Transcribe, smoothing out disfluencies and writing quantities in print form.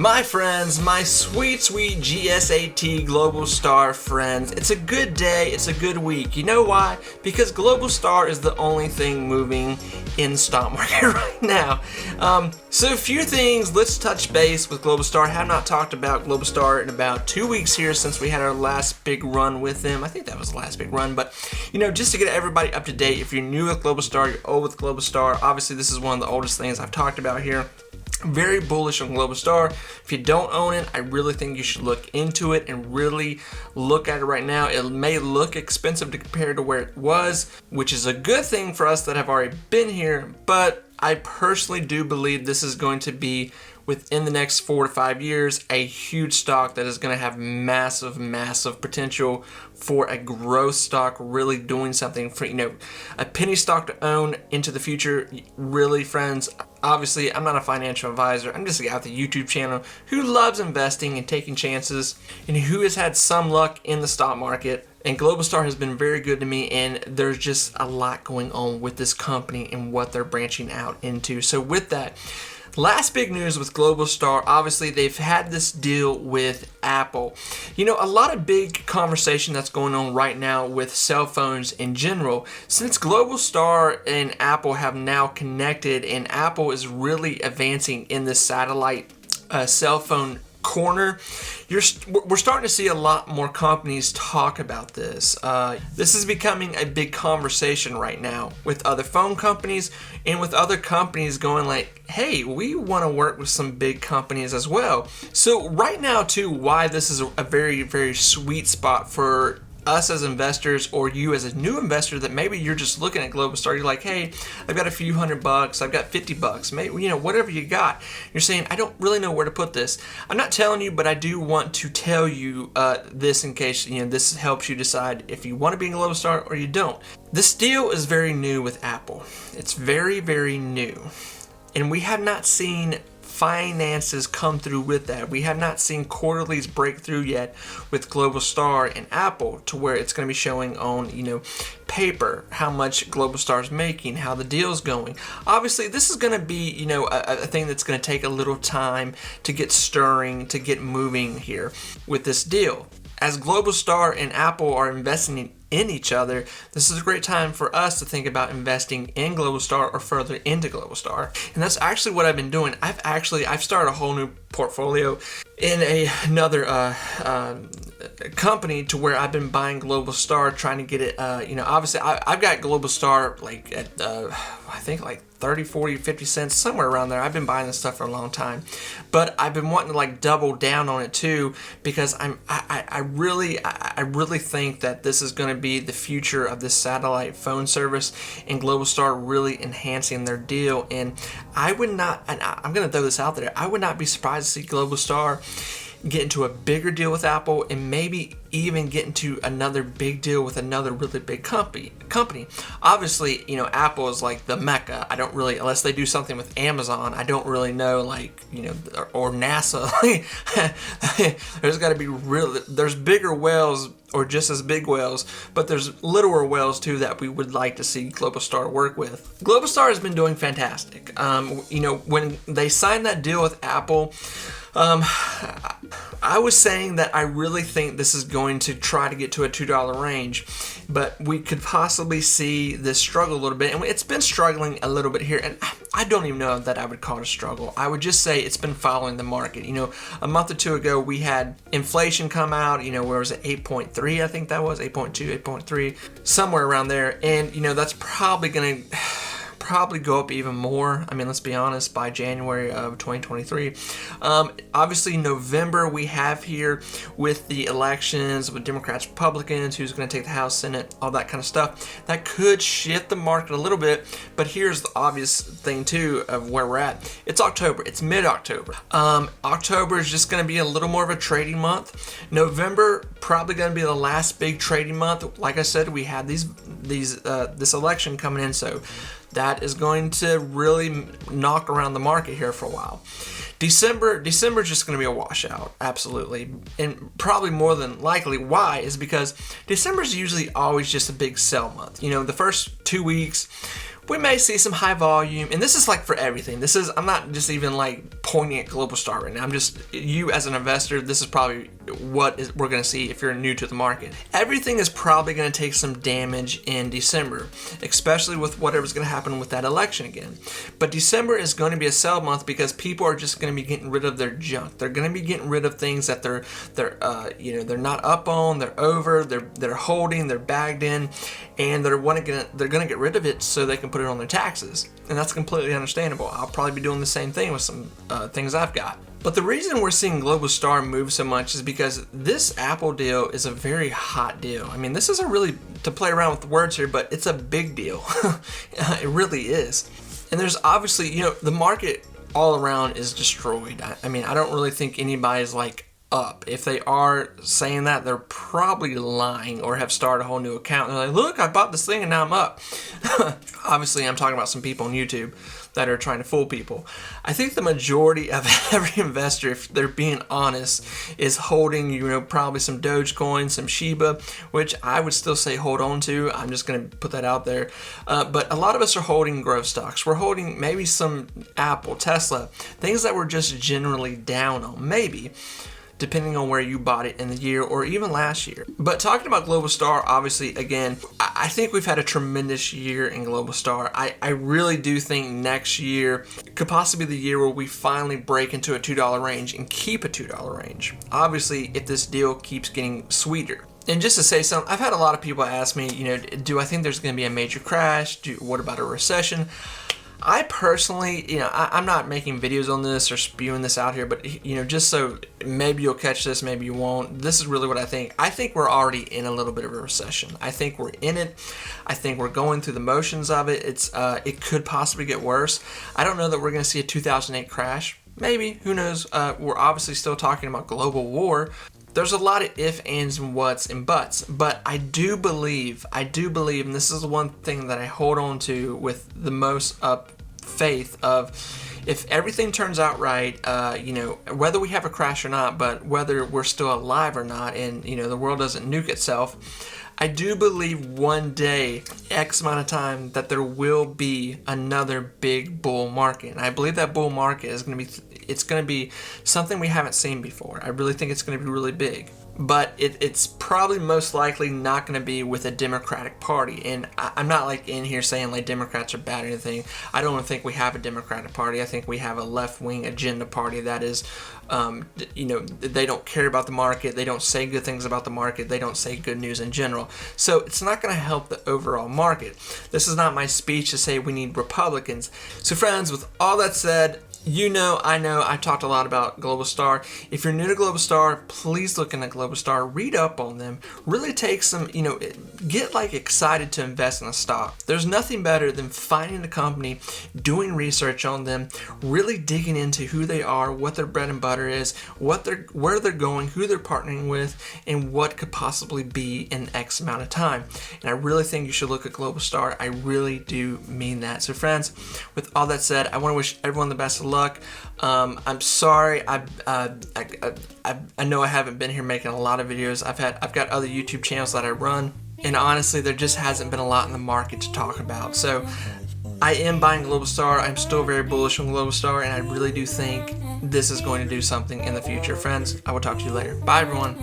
My friends, my sweet Gsat Globalstar friends, it's a good day, it's a good week. You know why? Because Globalstar is the only thing moving in the stock market right now. So a few things, let's touch base with Globalstar. I have not talked about Globalstar in about 2 weeks here since we had our last big run with them. I think that was the last big run, but just to get everybody up to date, if you're new with Globalstar, you're old with Globalstar, obviously this is one of the oldest things I've talked about here. Very bullish on Globalstar. If you don't own it, I really think you should look into it and really look at it right now. It may look expensive to compare to where it was, which is a good thing for us that have already been here, but I personally do believe this is going to be, within the next 4 to 5 years, a huge stock that is going to have massive potential for a growth stock, really doing something for, a penny stock to own into the future. Really, friends, obviously, I'm not a financial advisor. I'm just a guy with a YouTube channel who loves investing and taking chances and who has had some luck in the stock market. And Globalstar has been very good to me, and there's just a lot going on with this company and what they're branching out into. So with that, last big news with Globalstar, obviously they've had this deal with Apple. A lot of big conversation that's going on right now with cell phones in general. Since Globalstar and Apple have now connected and Apple is really advancing in the satellite cell phone corner, we're starting to see a lot more companies talk about this. This is becoming a big conversation right now with other phone companies and with other companies going like, hey, we want to work with some big companies as well. So right now too, why this is a very sweet spot for us as investors, or you as a new investor that maybe you're just looking at Globalstar, you're like, hey, I've got a few $100, I've got $50, maybe, whatever you got. You're saying, I don't really know where to put this. I'm not telling you, but I do want to tell you this in case, this helps you decide if you want to be in Globalstar or you don't. This deal is very new with Apple. It's very new. And we have not seen finances come through with that. We have not seen quarterlies break through yet with Globalstar and Apple to where it's going to be showing on, paper how much Globalstar is making, how the deal's going. Obviously, this is going to be, a thing that's going to take a little time to get stirring, to get moving here with this deal. As Globalstar and Apple are investing in each other, this is a great time for us to think about investing in Globalstar or further into Globalstar. And that's actually what I've been doing. I've started a whole new portfolio in another company to where I've been buying Globalstar, trying to get it, obviously I've got Globalstar like at, I think like 30, 40, 50 cents, somewhere around there. I've been buying this stuff for a long time, but I've been wanting to like double down on it too, because I really think that this is going to be the future of this satellite phone service, and Globalstar really enhancing their deal. And I would not, and I'm going to throw this out there, I would not be surprised to see Globalstar get into a bigger deal with Apple and maybe even get into another big deal with another really big company. Obviously, Apple is like the mecca. I don't really, unless they do something with Amazon, I don't really know, like, or NASA. There's got to be there's bigger whales or just as big whales, but there's littler whales too that we would like to see Globalstar work with. Globalstar has been doing fantastic. When they signed that deal with Apple, I was saying that I really think this is going to try to get to a $2 range, but we could possibly see this struggle a little bit, and it's been struggling a little bit here, and I don't even know that I would call it a struggle. I would just say it's been following the market. A month or two ago, we had inflation come out, where was it, 8.3, I think that was, 8.2, 8.3, somewhere around there, and, that's probably going to go up even more. I mean, let's be honest, by January of 2023. Obviously, November we have here with the elections, with Democrats, Republicans, who's going to take the House, Senate, all that kind of stuff. That could shift the market a little bit, but here's the obvious thing too of where we're at. It's October. It's mid-October. October is just going to be a little more of a trading month. November, probably going to be the last big trading month. Like I said, we had this election coming in, so that is going to really knock around the market here for a while. December is just going to be a washout, absolutely, and probably more than likely. Why? Is because December is usually always just a big sell month. The first 2 weeks, we may see some high volume, and this is like for everything. I'm not just even like pointing at Globalstar right now. I'm just, you as an investor, this is probably what we're going to see if you're new to the market. Everything is probably going to take some damage in December, especially with whatever's going to happen with that election again. But December is going to be a sell month because people are just going to be getting rid of their junk. They're going to be getting rid of things that they're not up on, they're over, they're holding, they're bagged in, and they're going to get rid of it so they can put it on their taxes. And that's completely understandable. I'll probably be doing the same thing with some things I've got. But the reason we're seeing Globalstar move so much is because this Apple deal is a very hot deal. I mean, this isn't really to play around with the words here, but it's a big deal. It really is. And there's obviously, the market all around is destroyed. I mean, I don't really think anybody's like up. If they are saying that, they're probably lying or have started a whole new account. They're like, look, I bought this thing and now I'm up. Obviously, I'm talking about some people on YouTube that are trying to fool people. I think the majority of every investor, if they're being honest, is holding, probably some Dogecoin, some Shiba, which I would still say hold on to. I'm just going to put that out there. But a lot of us are holding growth stocks. We're holding maybe some Apple, Tesla, things that we're just generally down on, maybe, depending on where you bought it in the year or even last year. But talking about Globalstar, obviously, again, I think we've had a tremendous year in Globalstar. I really do think next year could possibly be the year where we finally break into a $2 range and keep a $2 range. Obviously, if this deal keeps getting sweeter. And just to say something, I've had a lot of people ask me, do I think there's going to be a major crash? What about a recession? I personally, I'm not making videos on this or spewing this out here, but, just so maybe you'll catch this, maybe you won't. This is really what I think. I think we're already in a little bit of a recession. I think we're in it. I think we're going through the motions of it. It could possibly get worse. I don't know that we're going to see a 2008 crash. Maybe, who knows? We're obviously still talking about global war. There's a lot of ifs, ands, and whats and buts, but I do believe, and this is the one thing that I hold on to with the most faith of, if everything turns out right, whether we have a crash or not, but whether we're still alive or not, and the world doesn't nuke itself, I do believe one day, X amount of time, that there will be another big bull market. And I believe that bull market is going to be something we haven't seen before. I really think it's going to be really big. But it's probably most likely not going to be with a Democratic Party. And I'm not like in here saying like Democrats are bad or anything. I don't think we have a Democratic Party. I think we have a left-wing agenda party that is, they don't care about the market. They don't say good things about the market. They don't say good news in general. So it's not going to help the overall market. This is not my speech to say we need Republicans. So friends, with all that said, I know I talked a lot about Globalstar. If you're new to Globalstar, please look into Globalstar, read up on them, really take some, get like excited to invest in a stock. There's nothing better than finding a company, doing research on them, really digging into who they are, what their bread and butter is, where they're going, who they're partnering with, and what could possibly be in X amount of time. And I really think you should look at Globalstar. I really do mean that. So friends, with all that said, I want to wish everyone the best of luck. I'm sorry. I know I haven't been here making a lot of videos. I've got other YouTube channels that I run, and honestly, there just hasn't been a lot in the market to talk about. So I am buying Globalstar. I'm still very bullish on Globalstar, and I really do think this is going to do something in the future. Friends, I will talk to you later. Bye, everyone.